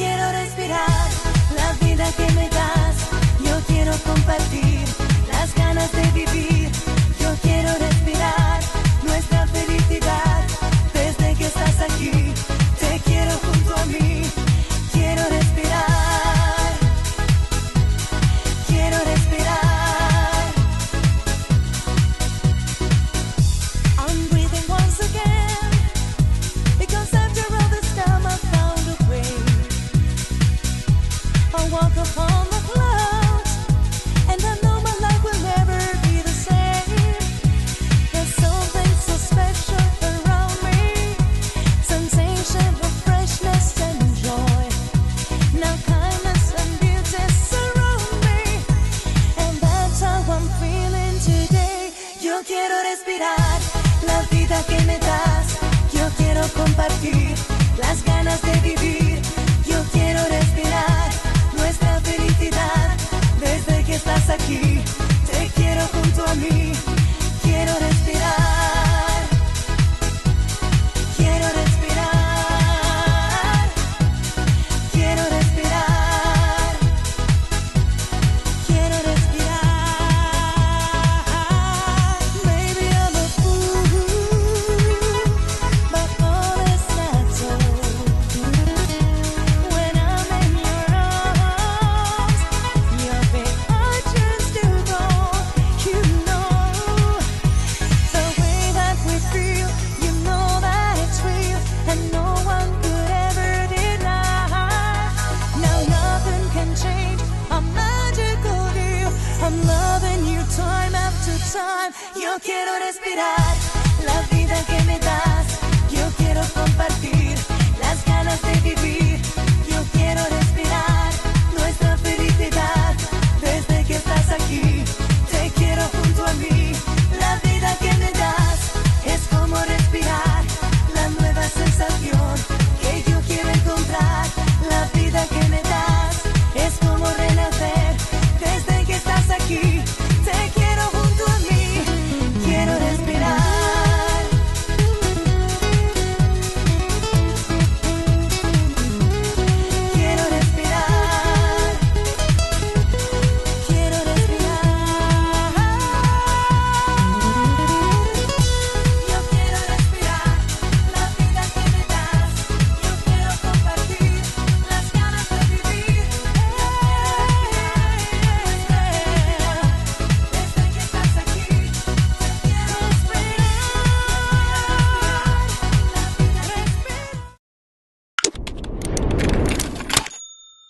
quiero respirar la vida que me das. Yo quiero compartir las ganas de vivir. Yo quiero respirar nuestra felicidad. Desde que estás aquí, te quiero junto a mí. Quiero respirar. Quiero respirar. I'm breathing once again, because after all this time I found a way. I walk upon the clouds, and I know my life will never be the same. There's something so special around me, sensation of freshness and joy. Now kindness and beauty surround me, and that's how I'm feeling today. Yo quiero respirar la vida que me das. Yo quiero compartir las ganas de vivir. Yo quiero respirar nuestra felicidad. Desde que estás aquí, te quiero junto a mí. Quiero respirar. Quiero respirar. Quiero respirar. Quiero respirar. Maybe I'm a fool, but all is not so. When I'm in your arms, your big heart turns to gold. You know the way that we feel. You know that it's real, and no one could ever deny. Now nothing can change our magical deal. I'm loving you time after time. Yo quiero respirar